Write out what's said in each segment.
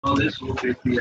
this would it be?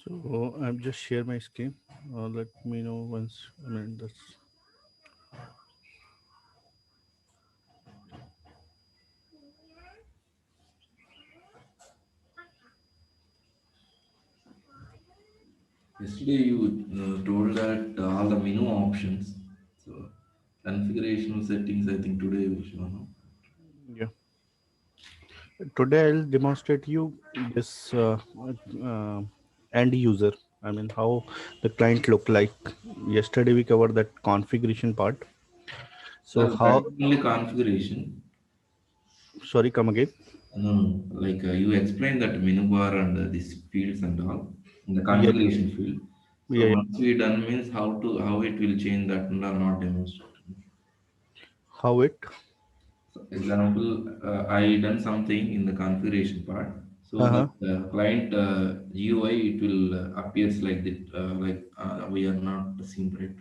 So I'm just share my screen. Let me know once. I mean that's Yesterday you told that all the menu options. So configuration settings, I think today will show. No? yeah. Today I'll demonstrate you this uh, end user. I mean how the client look like. Yesterday we covered that configuration part. So That how? is only configuration. Sorry, come again. No, no. Like you explained that menu bar and these fields and all in the Yeah, configuration field. So yeah, yeah. once we done means how it will change that and are not demonstrated. How it? So example, I done something in the configuration part. So Uh that huh. client GUI it will appears like that like we are not the same right.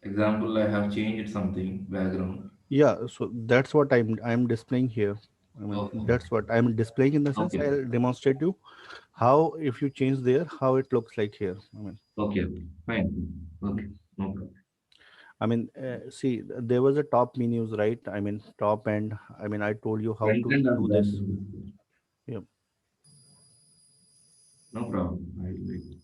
Example, I have changed something background. Yeah. So that's what I'm displaying here. I mean Okay. that's what I'm displaying in the sense Okay. I'll demonstrate you how if you change there how it looks like here. Okay. Fine. Okay. No problem. See, there was a top menus, right? I mean, top and I mean, I told you how Front to end and do back this. end is there. Yeah. No problem. I will wait.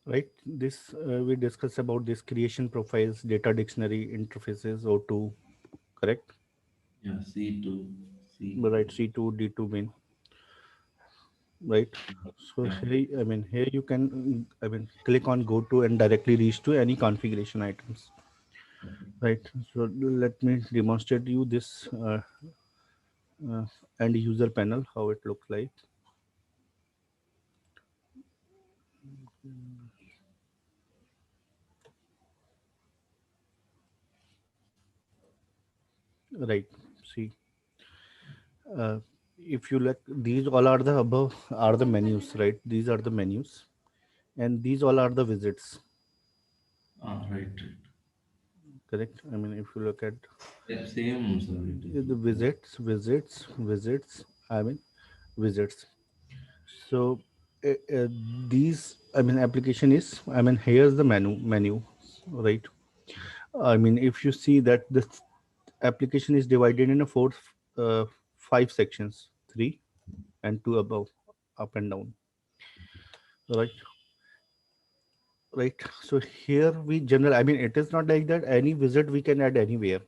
right? This we discussed about this creation profiles, data dictionary interfaces, O2, correct? Yeah, C2, C. Right, C2, D2 main, right? So Yeah. here, I mean, here you can, I mean, click on go to and directly reach to any configuration items, Okay. right? So let me demonstrate you this uh, end user panel, how it looks like, right? See, uh, if you look, these all are the above are the menus, right? These are the menus, and these all are the visits, Ah, right, right. correct? I mean, if you look at Yeah, same, sir. It is. the visits, I mean, visits. So these, I mean, application is, I mean, here's the menu, right? I mean, if you see that this application is divided in a four, uh, five sections, three and two above, up and down, right? Right. So here we general, I mean, it is not like that any visit we can add anywhere,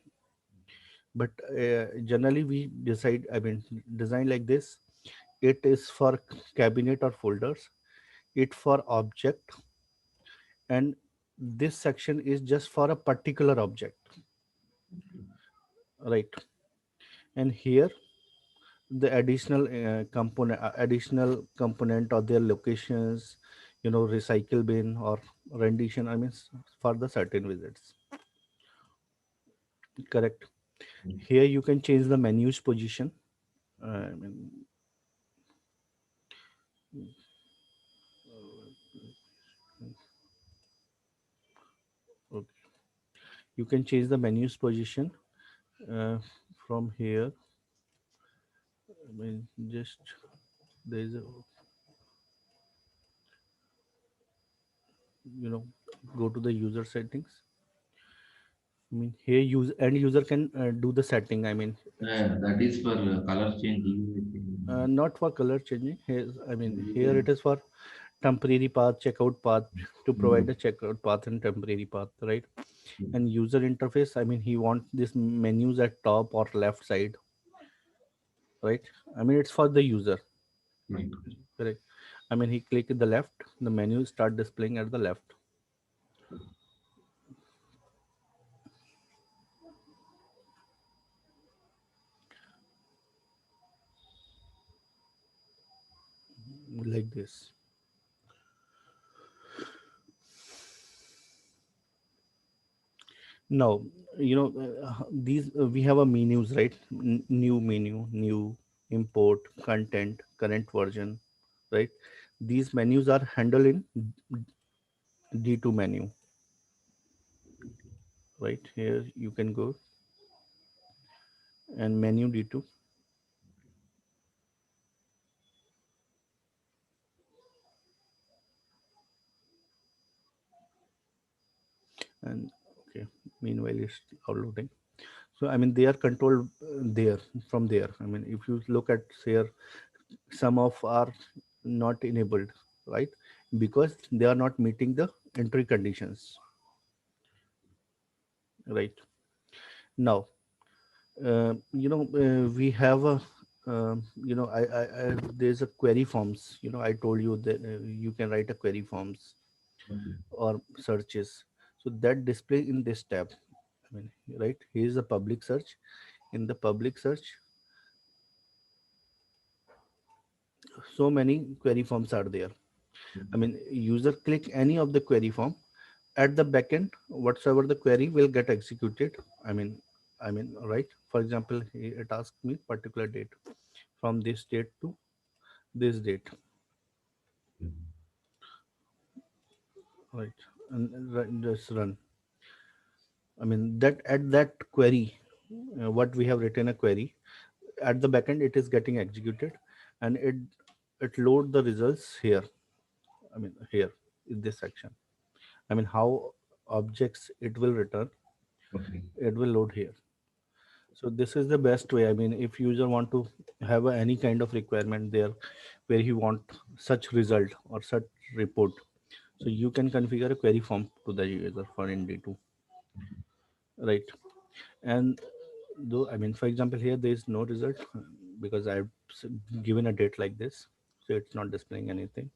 but generally we decide, I mean, design like this. It is for cabinet or folders, it for object, and this section is just for a particular object, right? And here the additional component or their locations, you know, recycle bin or rendition, I mean, for the certain visits, correct? Here you can change the menus position, I mean, okay. You can change the menus position uh, from here. I mean, just there is a, you know, go to the user settings. I mean, here use end user can do the setting. I mean, Yeah, that is for color changing. I think. not for color changing. Here, I mean, You here can. it is for temporary path, checkout path, to Mm, provide a checkout path and temporary path, right? mm, And user interface, I mean, he want this menus at top or left side, right? I mean, it's for the user, right. correct? I mean, he click the left, the menu start displaying at the left, like this. Now, you know, these we have a menus, right? New menu, new, import, content, current version, right? These menus are handled in D2 menu, right? Here you can go and menu D2, and okay, meanwhile it's downloading. So I mean, they are controlled there, from there. I mean, if you look at here, some of are not enabled, right? Because they are not meeting the entry conditions, right? Now, we have a, there's a query forms. You know, I told you that you can write a query forms Okay. or searches. So that display in this tab. I mean, right? Here is a public search. In the public search, so many query forms are there. I Okay. mean, user click any of the query form, at the backend, whatsoever the query will get executed. I mean, right? For example, it asks me particular date, from this date to this date, right? And just run. I mean, that at that query, what we have written a query at the backend, it is getting executed, and it load the results here. I mean, here in this section. I mean, how objects it will return, Okay. it will load here. So this is the best way. I mean, if user want to have any kind of requirement there, where he want such result or such report, So you can configure a query form to the user for in D2, right? And though, I mean, for example, here there is no result because I've given a date like this, so it's not displaying anything.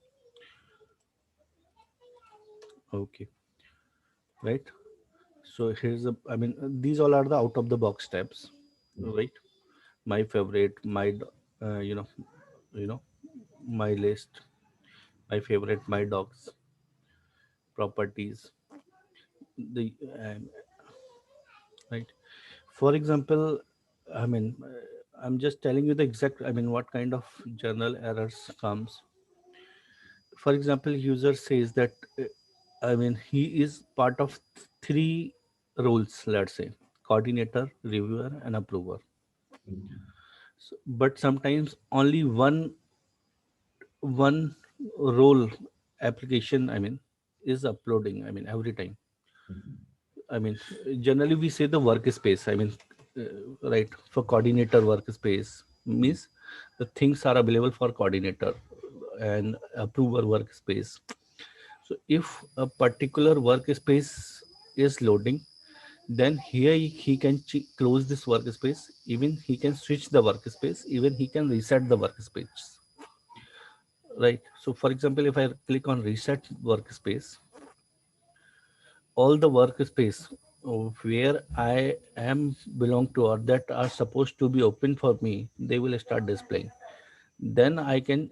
Okay, right? So here's a, I mean, these all are the out of the box tabs, right? My favorite, you know, my list, my favorite, my dogs, properties, the right. For example, I mean, I'm just telling you the exact, I mean, what kind of journal errors comes. For example, user says that, I mean, he is part of three roles, let's say, coordinator, reviewer, and approver. Okay. So, but sometimes only one role application, I mean, is uploading. I mean, every time. Okay. I mean, generally we say the workspace. I mean, right, for coordinator workspace means the things are available for coordinator and approver workspace. So if a particular workspace is loading, then here he can close this workspace. Even he can switch the workspace. Even he can reset the workspace. Right. So for example, if I click on reset workspace, all the workspace where I am belong to or that are supposed to be open for me, they will start displaying. Then I can,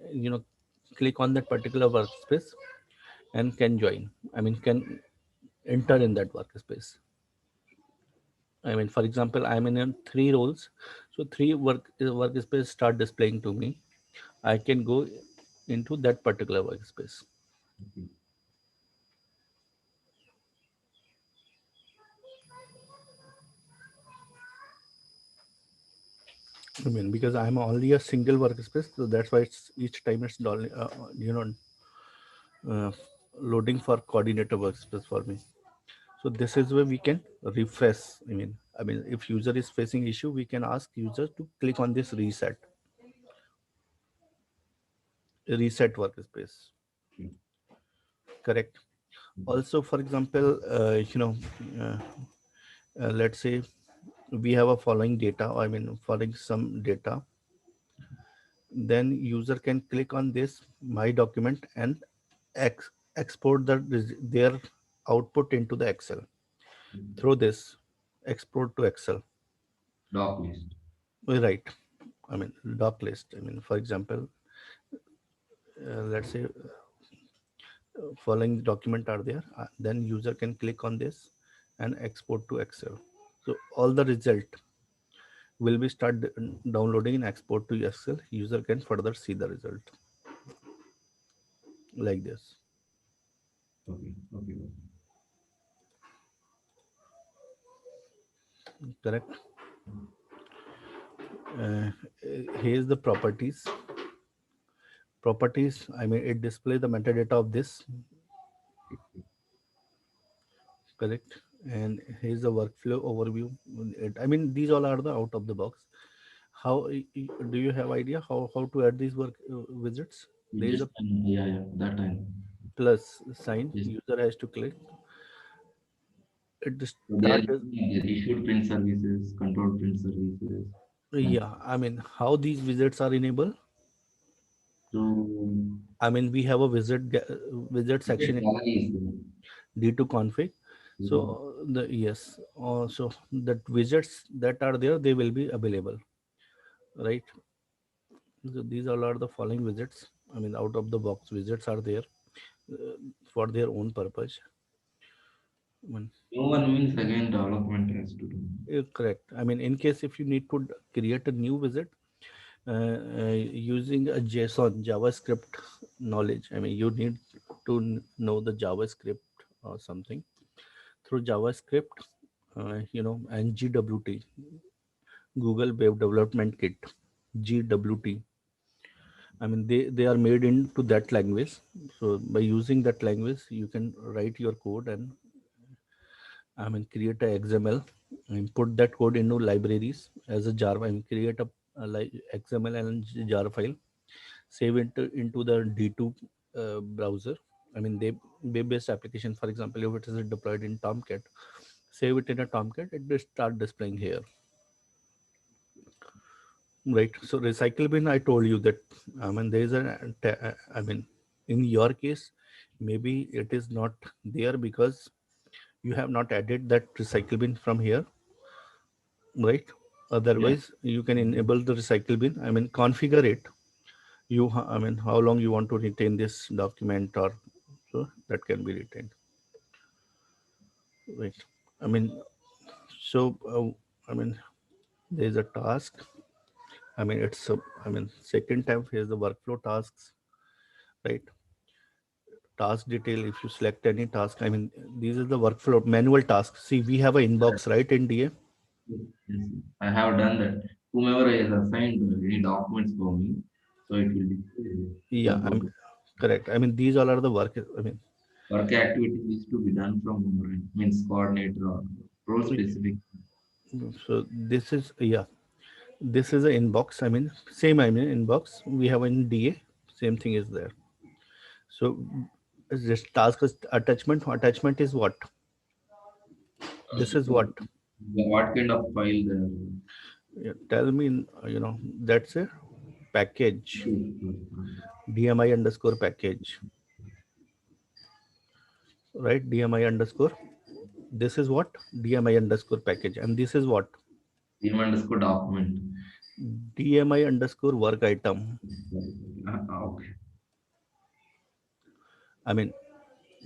click on that particular workspace and can join. I mean, can enter in that workspace. I mean, for example, I'm in three roles, so three workspace start displaying to me. I can go into that particular workspace. Okay. I mean, because I'm only a single workspace, so that's why it's each time it's uh, loading for coordinator workspace for me. So this is where we can refresh. I mean, if user is facing issue, we can ask user to click on this reset workspace. Okay. Correct. Also, for example, uh, let's say we have a following data. I mean, following some data. Then user can click on this my document and export their output into the Excel through this export to Excel. Doc list. Right. I mean, doc list. I mean, for example, let's say following document are there, then user can click on this and export to Excel. So all the result will be downloading and export to Excel. User can further see the result like this. Okay. Okay. Okay. Correct. Uh, Here's the properties. Properties. I mean, it display the metadata of this. Correct. And here's the workflow overview. I mean, these all are the out of the box. How do you have idea how to add these work widgets? You There is just a yeah, yeah, that time. plus sign. Yes. User has to click. It So there start. there issued print services, controlled print services, and Yeah, I mean, how these widgets are enabled? so I mean, we have a widget ticket section in gallery is there. D2 config. So So, the yes, so that widgets that are there, they will be available, right? So these all are the following widgets. I mean, out of the box widgets are there for their own purpose. I mean, no one means again development has to do. correct. I mean, in case if you need to create a new widget using a JSON JavaScript knowledge, I mean, you need to know the JavaScript or something through JavaScript, and GWT, Google Web Development Kit, GWT. I mean, they are made into that language. So by using that language, you can write your code and I mean create a XML and put that code into libraries as a jar. I mean, create a XML and jar file, save it into the D2 browser, I mean, they web-based application, for example, if it is deployed in Tomcat, save it in a Tomcat, it will start displaying here, right? So recycle bin, I told you that, I mean, there is I mean, in your case, maybe it is not there because you have not added that recycle bin from here, right? Yeah. Otherwise, you can enable the recycle bin. I mean, configure it. I mean, how long you want to retain this document, or so that can be retained, right? I mean, so I mean, there is a task. I mean, I mean, second tab here is the workflow tasks, right? Task detail. If you select any task, I mean, these are the workflow manual tasks. See, we have an inbox, right, in DA. Yes, yes, I have done that. Whomever has assigned any documents for me, so it will display here. Yeah, That I'm work, correct. I mean, these all are the work. I mean, work activity is to be done from our end, means coordinator or role specific. so this is, yeah, this is an inbox. I mean, same. I mean, inbox. We have in DA. Same thing is there. So this task is attachment. Attachment is what? This is what? What kind of file there? Yeah, tell me. That's a package. Okay. DMI underscore package, right? DMI underscore. This is what? DMI underscore package, and this is what? Name underscore document. DMI underscore work item. Okay. I mean,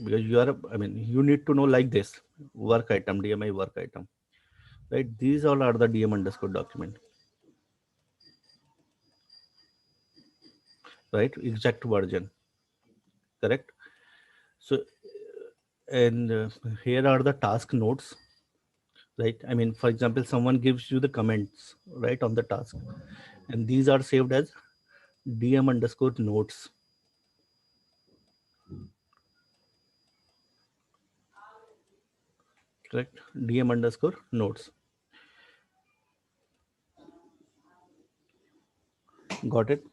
because you are, I mean, you need to know like this: work item, DMI work item, right? These all are the DM underscore document, right? Exact version, correct? So, and here are the task notes, right? I mean, for example, someone gives you the comments, right, on the task, and these are saved as DM underscore notes, correct? DM underscore notes. Got it?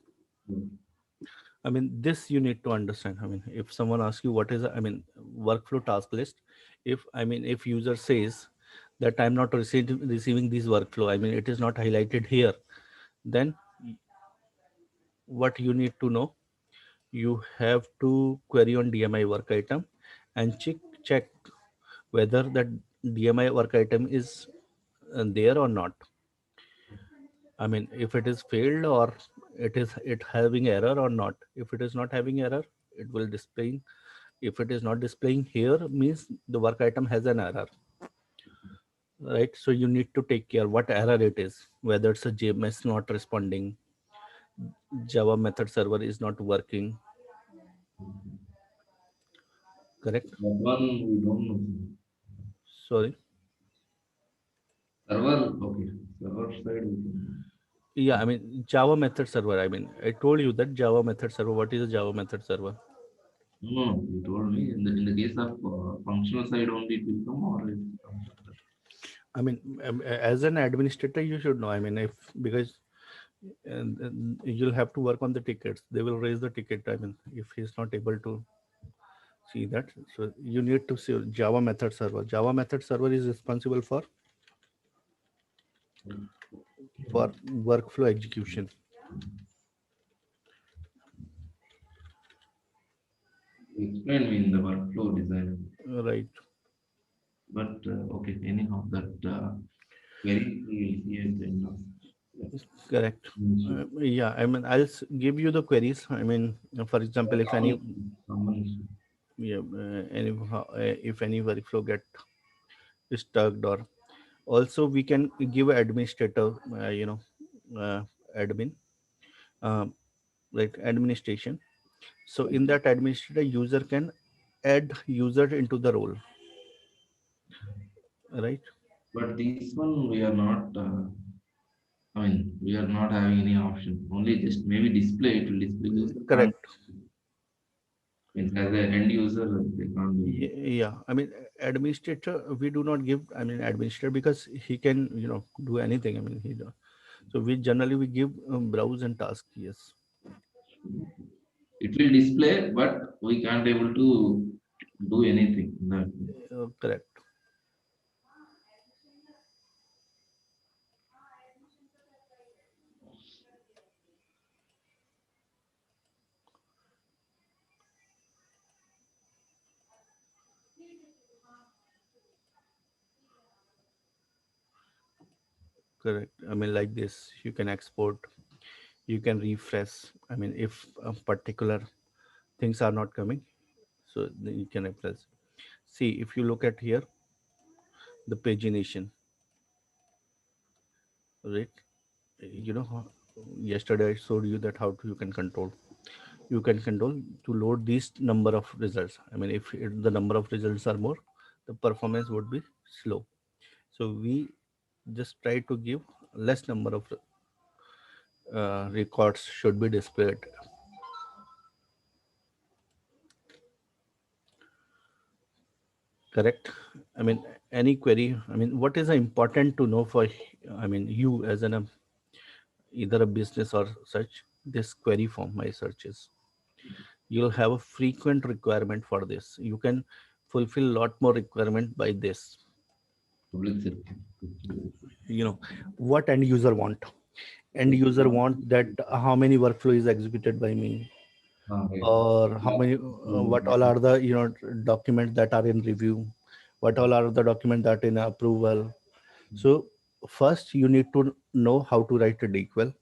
I mean, this you need to understand. I mean, if someone asks you what is, I mean, workflow task list, if user says that I'm not receiving this workflow, I mean, it is not highlighted here, then what you need to know, you have to query on DMI work item and check whether that DMI work item is there or not. I mean, if it is failed, or it having error or not. If it is not having error, it will display. If it is not displaying here, means the work item has an error, right? So you need to take care what error it is, whether it's a JMS not responding, Java method server is not working, correct? That one we don't know. Sorry. Server, okay. Server side we can know. Yeah, I mean, Java method server, I mean, I told you that Java method server. What is a Java method server? No, no, you told me in the case of functional side only it will come or it comes under. I mean, as an administrator, you should know. I mean, if because you'll have to work on the tickets. They will raise the ticket. I mean, if he's not able to see that, so you need to see Java method server. Java method server is responsible for workflow execution, Explain me in the workflow design. right? But okay, anyhow, that query we will see at the end of yeah, Correct. issue. Yeah, I mean, give you the queries. I mean, for example, if any, Common issue. yeah, if any workflow get stuck, or also we can give a administrator, uh, admin, um, like administration. So in that administrator, user can add user into the role, right? But this one we are not. I mean, we are not having any option. Only just maybe display it will display user can't. Correct. Means as an end user they can't do it. Yeah, I mean, administrator, we do not give, I mean, administrator, because he can, do anything. I mean, so we generally we give browse and task. Yes. It will display, but we can't able to do anything in that. Correct. Correct. I mean, like this, you can export, you can refresh. I mean, if particular things are not coming, so then you can refresh. See, if you look at here, the pagination, right? You know, yesterday I showed you that how to, you can control. You can control to load these number of results. I mean, if the number of results are more, the performance would be slow. So we just try to give less number of records should be displayed. Correct. I mean, any query, I mean, what is important to know for, I mean, you as an either a business or such, this query form my searches, you'll have a frequent requirement for this. You can fulfill lot more requirement by this. Public sector. You know what end user want. End user want that how many workflow is executed by me, Ah, right. or how many what all are the documents that are in review, what all are the documents that in approval. So first you need to know how to write a dql,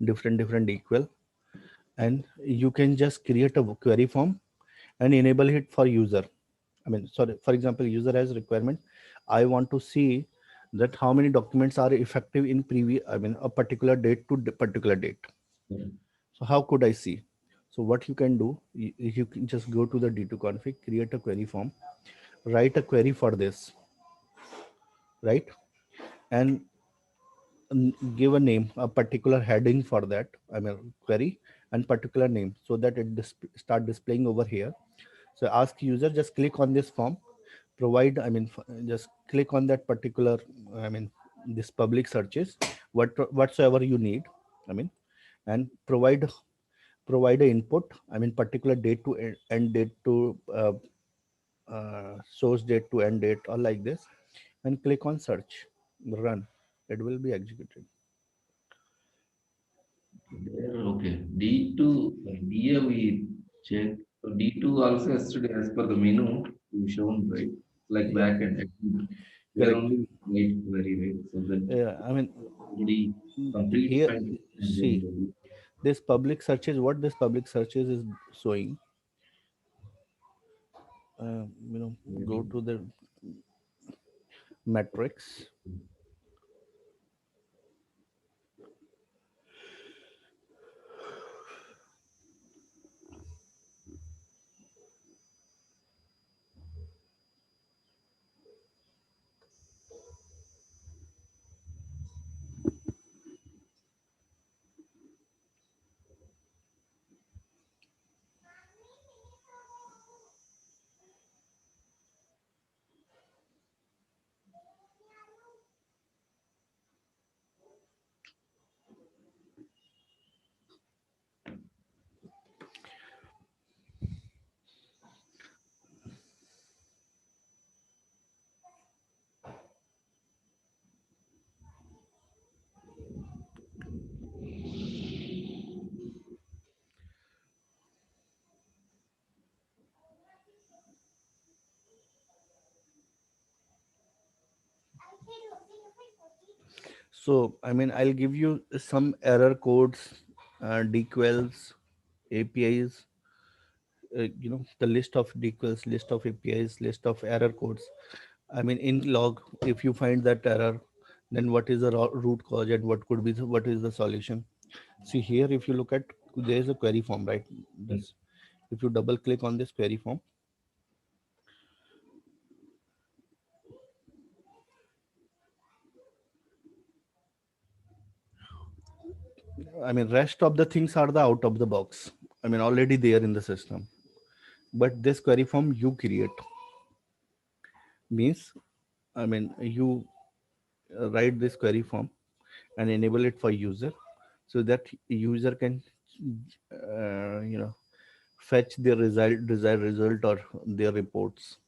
different dql, and you can just create a query form and enable it for user. I mean, sorry, for example, user has requirement, I want to see that how many documents are effective in previous, I mean a particular date to particular date. Correct. So how could I see? So what you can do, you can just go to the d2 config, create a query form, write a query for this, right? And give a name, a particular heading for that, I mean query, and particular name, so that it start displaying over here. So ask user, just click on this form, provide, I mean just click on that particular, I mean this public searches, whatsoever you need, I mean, and provide a input, I mean particular date to end date to source date to end date, or like this, and click on search, run, it will be executed. There, okay. D2, DA we check. So D2 also yesterday as per the menu you shown, right? Like Yeah, back end. There correct. only wait very right. So that I mean, already complete here, and then see, this public searches, what this public searches is showing, go to the metrics. So, I mean, I'll give you some error codes, dequels, APIs, the list of dequels, list of APIs, list of error codes. I mean, in log, if you find that error, then what is the root cause and what could be what is the solution? See here, if you look at, there is a query form, right? This, if you double click on this query form, I mean, rest of the things are the out of the box. I mean, already there in the system. But this query form you create means, I mean, you write this query form and enable it for user, so that user can, you know, fetch their desired result or their reports.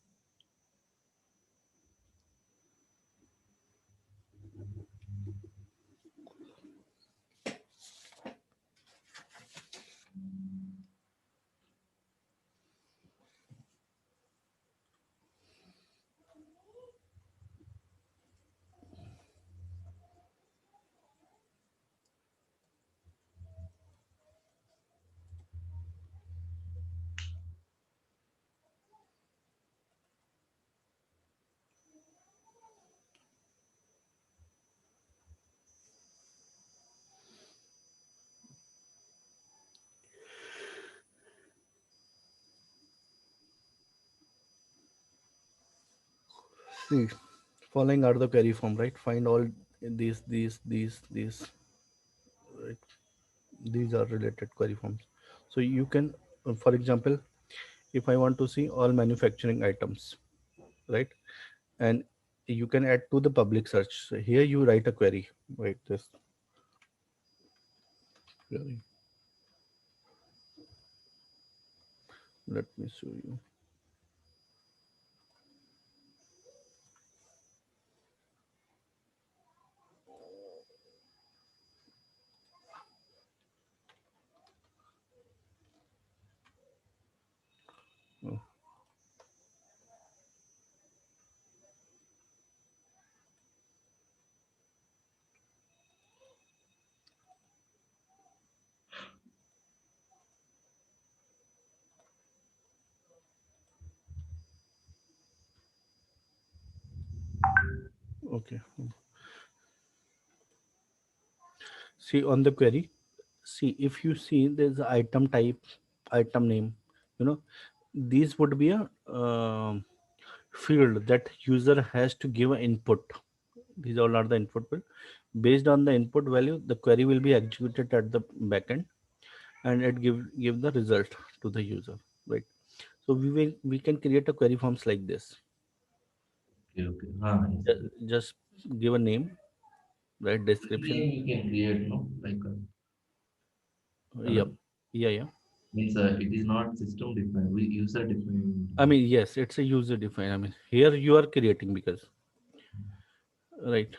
See, following are the query form, right? Find all these, right? These are related query forms. So you can, for example, if I want to see all manufacturing items, right? And you can add to the public search. So here you write a query, right? This query. Let me show you. Oh, okay. See on the query. See if you see there's a item type, item name. You know, these would be a field that user has to give an input. These all are the input field. Based on the input value, the query will be executed at the backend, and it give the result to the user, right? So we can create a query forms like this. Okay, okay. Ah, yes. Just give a name, right? Any Description. name you can create, no? Like, Yep. hello? Yeah, yeah. Means it is not system defined, we user defined. I mean, yes, it's a user defined. I mean, here you are creating because, right?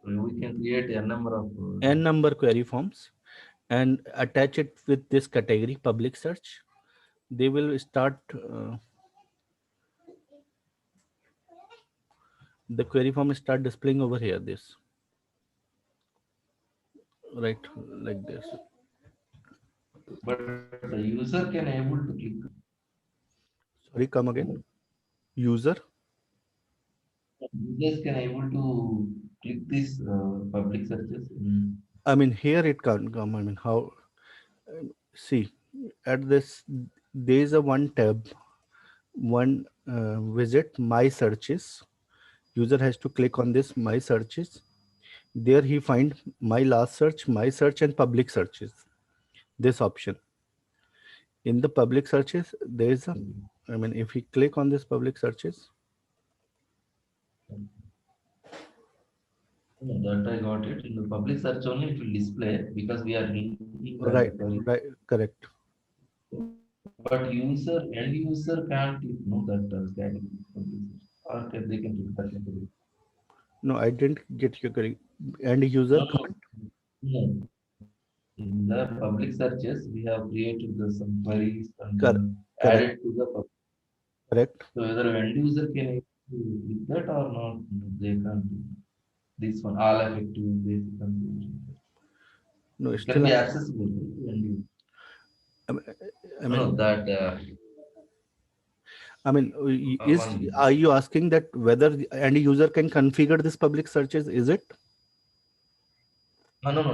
So we can create a number of N number query forms and attach it with this category public search. They will start the query form start displaying over here. This, right? Like this. but the user can able to click. Sorry, come again. User. Users can able to click this public searches. I mean, here it can't come. I mean, how? See, at this, there is a one tab, one visit my searches. User has to click on this my searches. There he find my last search, my search, and public searches. This option in the public searches, there is a. I mean, if we click on this public searches, No, that I got it. In the public search only it will display because we are linking that right, query. right, correct. But user, end user can't click no that category public search. Or they can click that category. No, I didn't get your correct. End No, user no, can't. no. In the public searches, we have created some queries and Correct, added to the public. correct. So whether end user can able to click that or not, no, they can't do. This one, all effective basic configuration. No, It can still be I'm. accessible to end user. I mean, I No, mean, no, that is one. are you asking that whether the end user can configure this public searches? Is it No, no, no,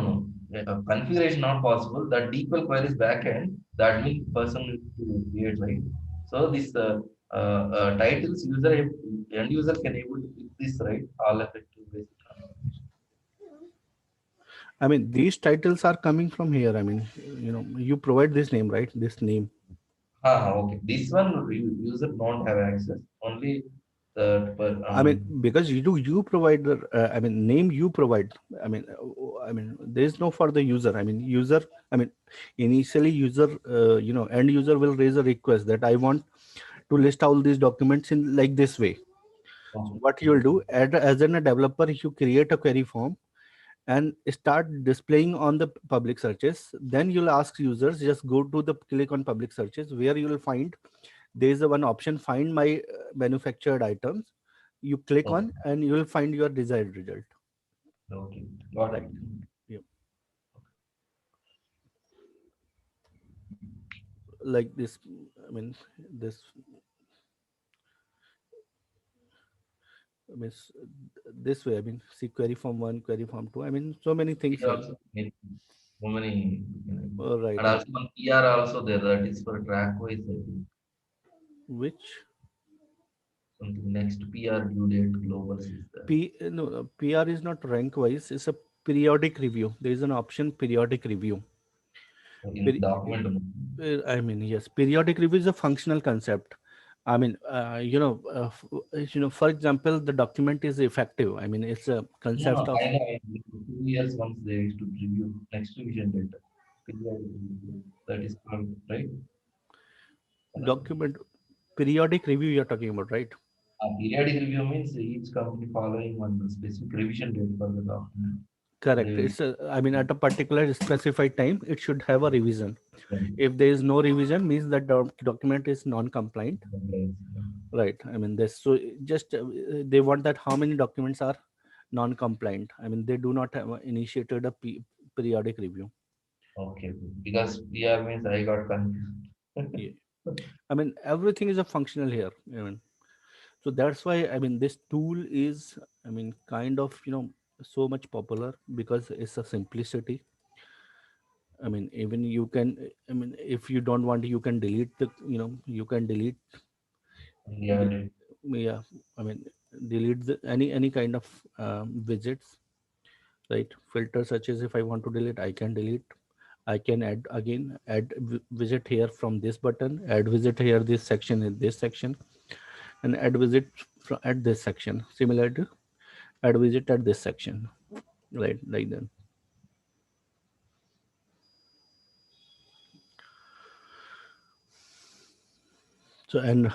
no. Configuration not possible. That default query is backend. The admin person needs to create, right? So this titles end user can able to click this, right? All effective basic configuration. I mean, these titles are coming from here. I mean, you provide this name, right? This name. Ah, okay. This one user don't have access. Only that, but I mean, because you provide the, I mean, name you provide. I mean, I mean, there is no for the user. I mean, user. I mean, initially user, end user will raise a request that I want to list all these documents in like this way. So what you will do, as a developer, you create a query form and start displaying on the public searches. Then you'll ask users just go to the click on public searches where you will find there is a one option find my manufactured items. You click okay, on and you will find your desired result. okay, got Right. it. Yeah. Like this. I mean, this means this way. I mean, see query form one, query form two. I mean, so many things Here here. also so many, Right. and also one PR also there that is for track wise, I think. Which Something next PR due date globals is there. no, PR is not rank wise. It's a periodic review. There is an option periodic review. So in Peri- document, I mean, yes, periodic review is a functional concept. I mean, for example, the document is effective. I mean, it's a no, no, concept of I know. 2 years once they used to review next revision data. Periodic review. That is called right. document periodic review you're talking about, right? Periodic review means each company following one specific revision date for the document. So they Correct. will. It's I mean, at a particular specified time, it should have a revision. Then If there is no revision, means that document is non-compliant. compliance, Right. I mean, this so just they want that how many documents are non-compliant. I mean, they do not have initiated a periodic review. okay, because PR means I got confused. Yeah. I mean, everything is a functional here. I mean, so that's why I mean this tool is I mean kind of so much popular because it's a simplicity. I mean, even you can. I mean, if you don't want, you can delete the. You can delete. Yeah, The, yeah. I mean, delete any kind of widgets, right? Filter such as if I want to delete, I can delete. I can add again, add visit here from this button, add visit here this section in this section, and add visit at this section. Similar to add visit at this section, right? Like that. So and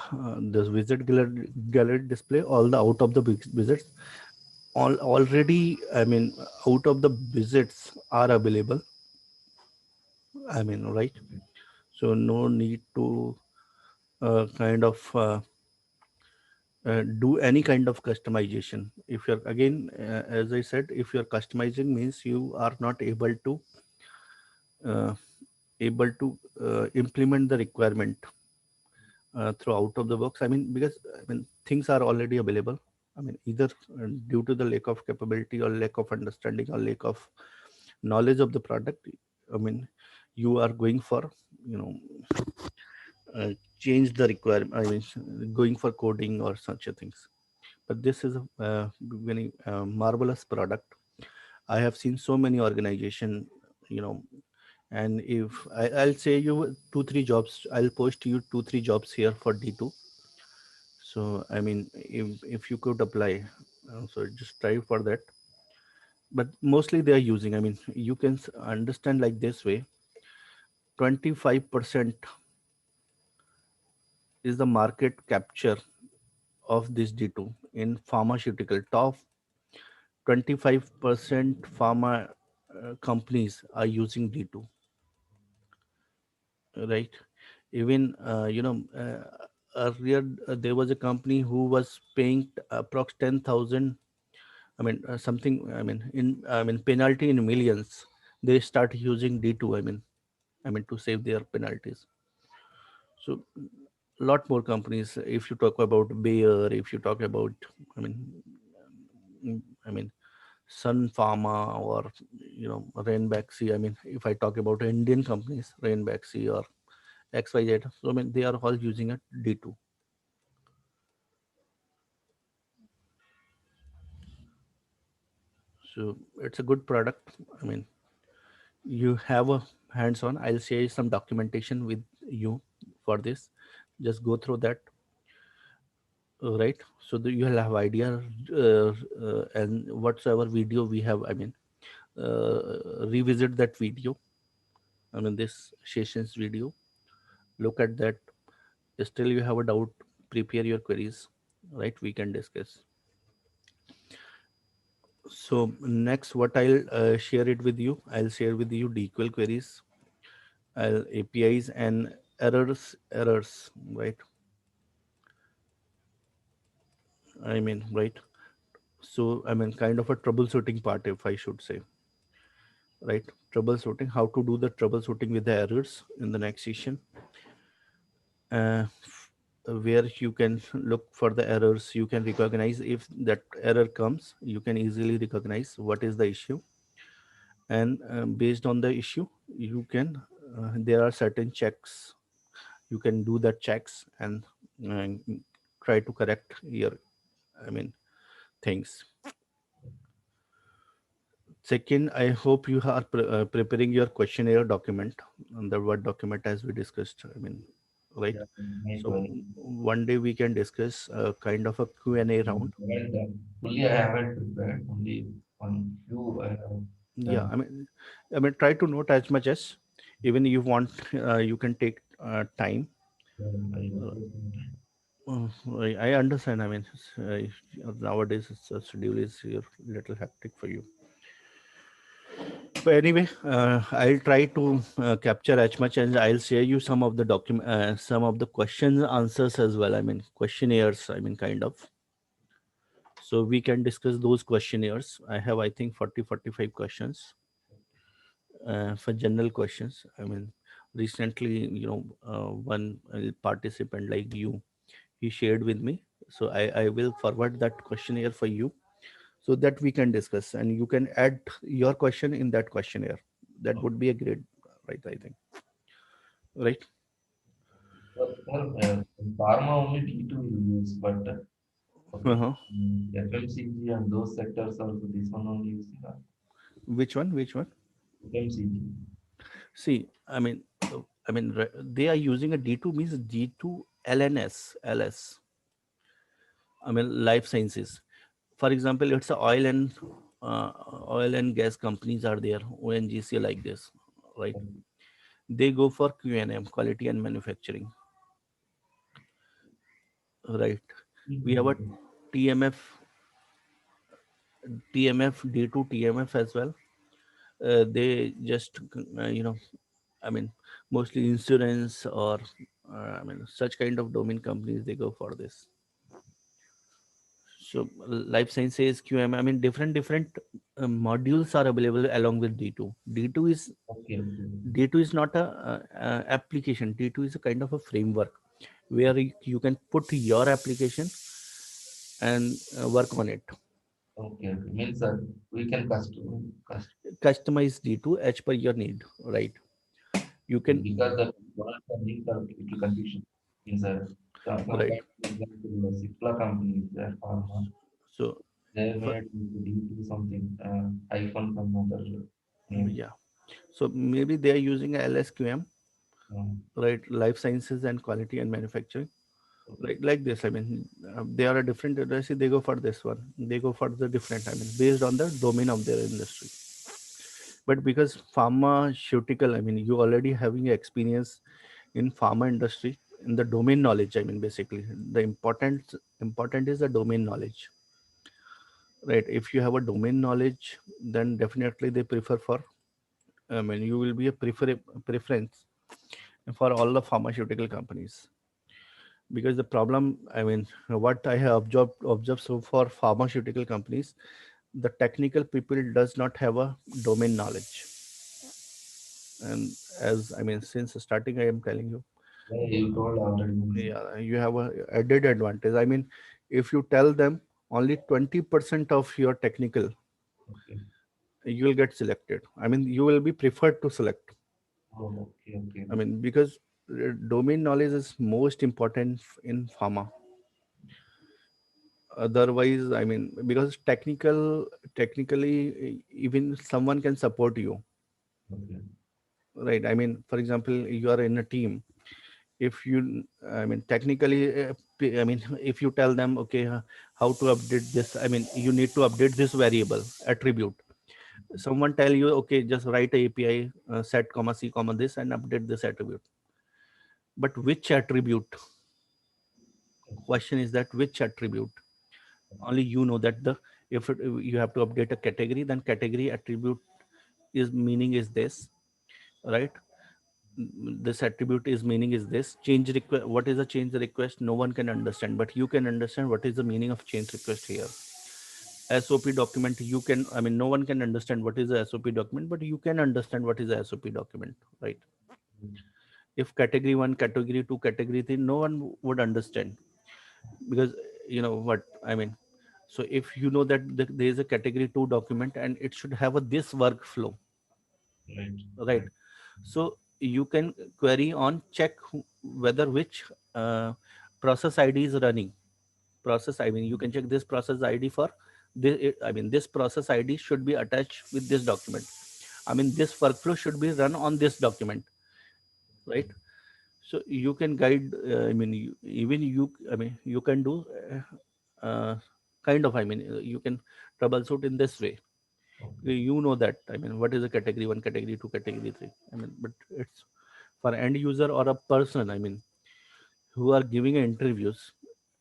this visit gallery display all the out of the visits all already. I mean, out of the visits are available. I mean, right? So no need to kind of do any kind of customization. If you're again, as I said, if you're customizing means you are not uh, able to implement the requirement through out of the box. I mean, because I mean things are already available. I mean, either due to the lack of capability or lack of understanding or lack of knowledge of the product. I mean, you are going for you know uh, change the requirement. I mean, going for coding or such a things. But this is a very marvelous product. I have seen so many organization, you know, and if I'll say you two three jobs, I'll post you two three jobs here for D2. So I mean, if you could apply, so just try for that. But mostly they are using. I mean, you can understand like this way: 25% is the market capture of this D2 in pharmaceutical. Top 25% pharma companies are using D2, right? Even earlier there was a company who was paying approx 10,000. I mean something. I mean penalty in millions. They start using D2. I mean to save their penalties. So lot more companies. If you talk about Bayer, if you talk about, I mean, I mean Sun Pharma or Rainbaxy. I mean, if I talk about Indian companies, Rainbaxy or XYZ, so I mean they are all using a D2. So it's a good product. I mean, you have a hands-on. I'll share some documentation with you for this. Just go through that. right? So that you'll have idea, and whatsoever video we have, revisit that video. This session's video. Look at that. Still, you have a doubt. Prepare your queries, right? We can discuss. So next, what I'll share it with you. I'll share with you DQL queries, APIs and errors, right? Right. So kind of a troubleshooting part, if I should say, right? Troubleshooting, how to do the troubleshooting with the errors in the next session, where you can look for the errors. You can recognize if that error comes. You can easily recognize what is the issue, and based on the issue, you can. There are certain checks. You can do the checks and uh, try to correct your, I mean, things. Second, I hope you are preparing your questionnaire document, the Word document as we discussed. Right. Yeah, make So very. one day we can discuss kind of a Q&A round. Fully, I haven't prepared. Only on few I have Yeah, done. try to note as much as, even you want, you can take time. I Uh, will take I understand. Nowadays schedule is a little hectic for you. But anyway, I'll try to capture as much, and I'll share you some of the some of the questions answers as well. Questionnaires. Kind of. So we can discuss those questionnaires. I have, I think, 40-45 questions for general questions. Recently, one participant like you, he shared with me. So I will forward that questionnaire for you, so that we can discuss, and you can add your question in that questionnaire. That would be a great, right? I think, right? in pharma only D2 we use, but okay. Uh-huh. FMCG and those sectors also this one only using Which one? Which one? FMCG. See, they are using a D2, means D2 LNS, LS. Life sciences. For example, it's a uh, oil and gas companies are there, ONGC like this, right? They go for QNM, quality and manufacturing, right? We have a TMF, D2 TMF as well. They just, I mean, mostly insurance or, such kind of domain companies, they go for this. So life sciences, QM, different modules are available along with D2. D2 is Okay, okay. D2 is not a application. D2 is a kind of a framework where you can put your application and work on it. Okay, okay. Means we can custom Customize D2 as per your need, right? You can, because the words are linked are little confusion. Means right. compared to example, Cipla company, their pharma, So, they for, made into something icon from other name. yeah. So maybe they are using LSQM, right? Life sciences and quality and manufacturing, Okay, right? Like this. They are a different industry. They go for this one. They go for the different. Based on the domain of their industry. But because pharmaceutical, you already having experience in pharma industry, in the domain knowledge. Basically, the important is the domain knowledge, right? If you have a domain knowledge, then definitely they prefer for. You will be a preference for all the pharmaceutical companies, because the problem, what I have observed so far, pharmaceutical companies, the technical people does not have a domain knowledge. And as since starting, I am telling you, yeah, you told already. Means, yeah, you have a added advantage. If you tell them only 20% of your technical, okay. you will get selected. You will be preferred to select. Oh, okay, okay. Because domain knowledge is most important in pharma. Otherwise, because technically, even someone can support you, Okay. right? For example, you are in a team, if you, I mean technically, I mean if you tell them, okay, how to update this, I mean you need to update this variable attribute. Someone tell you, okay, just write a API, set comma c comma this and update this attribute. But which attribute? Question is that which attribute? Only you know that the, if you have to update a category, then category attribute is meaning is this, right? This attribute is meaning is this. Change request, what is a change request? No one can understand, but you can understand what is the meaning of change request here. SOP document, you can, I mean no one can understand what is a SOP document, but you can understand what is a SOP document, right? If category 1, category 2, category 3, no one would understand, because you know what I mean. So if you know that there is a category 2 document and it should have a this workflow, Right. right? So you can query on check whether which process ID is running. Process, I mean you can check this process ID for this, I mean this process ID should be attached with this document. I mean this workflow should be run on this document, right? So you can guide, I mean even you, I mean you can do kind of, I mean you can troubleshoot in this way. You know that, I mean what is a category 1, category 2, category 3, I mean, but it's for end user or a person, I mean who are giving interviews,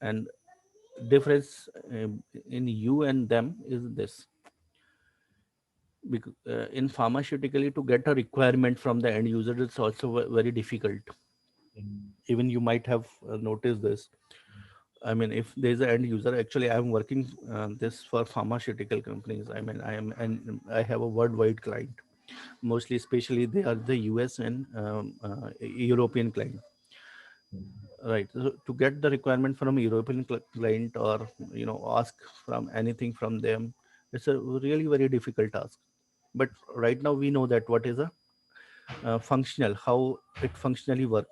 and difference in you and them is this. Because in pharmaceutically, to get a requirement from the end user, it's also very difficult. Even you might have noticed this. I mean if there's an end user, actually I'm working this for pharmaceutical companies, I mean I am, and I have a worldwide client, mostly especially they are the US and European client, right? So to get the requirement from a European client, or ask from anything from them, it's a really very difficult task. But right now we know that what is a functional, how it functionally work,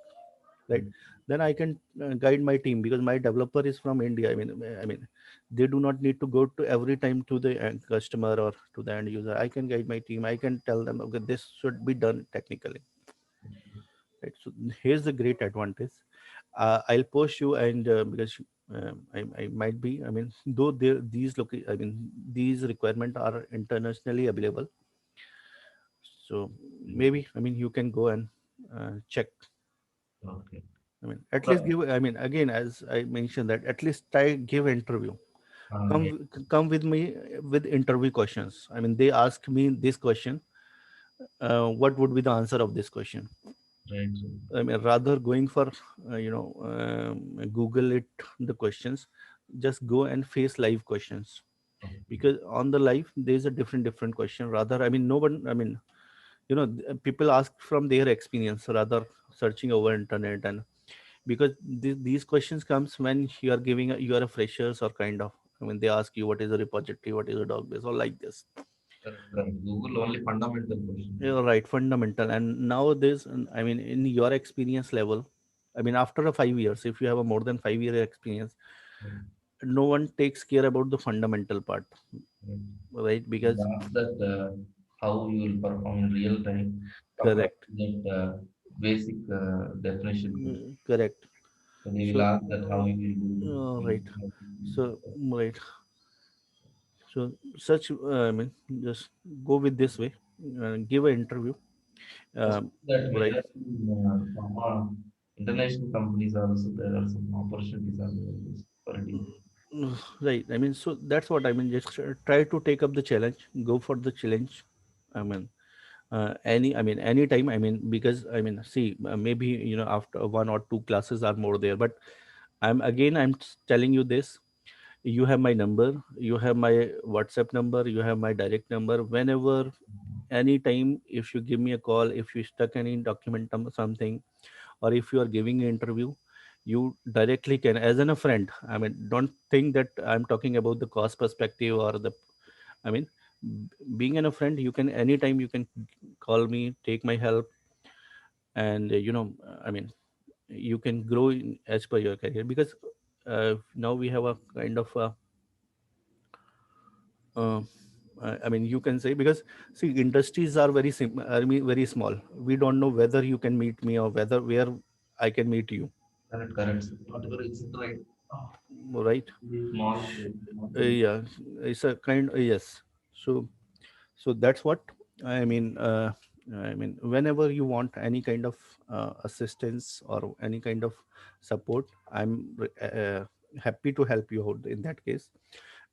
right? Then I can guide my team, because my developer is from India. I mean they do not need to go to every time to the customer or to the end user. I can guide my team, I can tell them, okay, this should be done technically, right? So here's the great advantage. I'll post you, and because I might be, I mean though there these I mean these requirements are internationally available. So maybe, I mean you can go and check. Okay. I mean at least So, give, I mean again as I mentioned, that at least try give interview. yeah, Come with me with interview questions. I mean they ask me this question, what would be the answer of this question? right. So, I mean, rather going for Google it the questions, just go and face live questions, okay. because on the live there's a different question. Rather, I mean, no one, I mean, people ask from their experience rather searching over internet, and because these questions comes when you are giving you are a freshers or kind of. I mean, they ask you what is a repository, what is a database, or like this. Correct, correct. Google only fundamental question. You're right, fundamental. And nowadays, I mean, in your experience level, I mean, after a 5 years, if you have a more than 5 year experience, Right, no one takes care about the fundamental part, right. right? They Because ask that how you will perform in real time compared correct, to that basic definition question. correct. So they will So, ask that how you will do. right. So, right. So, such, I mean, just go with this way, give an interview, Just um, that we right? have seen pharma international companies also there are some opportunities available for it. Right. I mean, so that's what I mean. Just try to take up the challenge, go for the challenge. I mean, anytime, I mean, because I mean see, maybe after one or two classes are more there, but I'm telling you this. You have my number, you have my WhatsApp number, you have my direct number. Whenever, anytime, if you give me a call, if you stuck any document something, or if you are giving an interview, you directly can, as in a friend. I mean, don't think that I'm talking about the cost perspective or the, I mean, being in a friend, you can anytime you can call me, take my help, and I mean, you can grow as per your career, because now we have a kind of a, uh, I mean, you can say, because see, industries are very simple. I mean, very small. We don't know whether you can meet me or whether where. I can meet you, Correct, correct, sir. Whatever is it, right? Oh, right? this small, small thing. Yeah, it's a kind, yes. So that's what I mean. I mean, whenever you want any kind of assistance or any kind of support, happy to help you out in that case.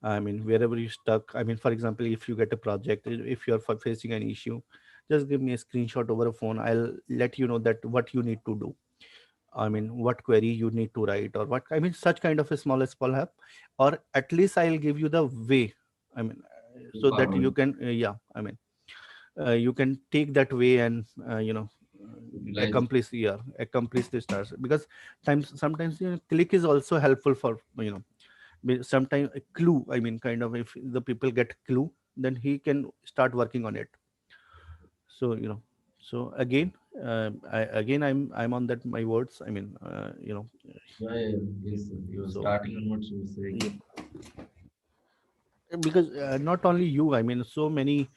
I mean, wherever you stuck, I mean, for example, if you get a project, if you're facing an issue, just give me a screenshot over a phone. I'll let you know that what you need to do. I mean, what query you need to write, or what, I mean, such kind of a small help, or at least I'll give you the way. I mean, To so that you forward, can, yeah, I mean, you can take that way and, utilize. accomplish this task. Because sometimes, click is also helpful for, sometimes a clue. I mean, kind of, if the people get clue, then he can start working on it. So, again, I'm on that my words. I mean, Yeah, yeah, yes, sir. You were so starting on what you were saying. yeah, because not only you, I mean, so many.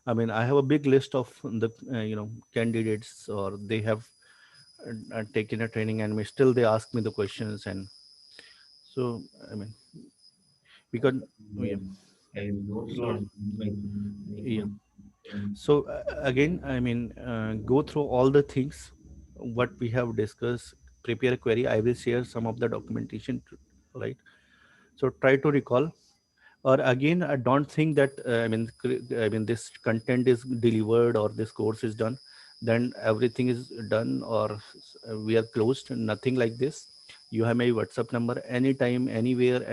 I mean, I have a big list of the, candidates, or they have taken a training, and still they ask me the questions. And so, I mean, because, yeah, Yeah. I will go through so and make yeah. my and So again, I mean, go through all the things what we have discussed. Prepare a query. I will share some of the documentation, right? So try to recall. Or again, I don't think that, I mean, this content is delivered, or this course is done, then everything is done, or we are closed. Nothing like this. You have my WhatsApp number, anytime, anywhere,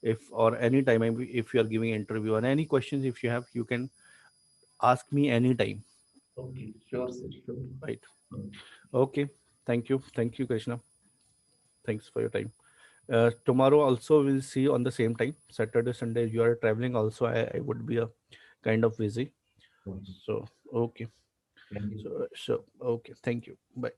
if or anytime, if you are giving interview, or any questions if you have, you can ask me anytime, okay, sure, sir, sure. right? Okay. Okay. Thank you, Krishna. Thanks for your time. Tomorrow also we'll see on the same time. Saturday, Sunday, you are traveling also. I would be a kind of busy. Okay. So okay. Thank you. So okay. Thank you. Bye.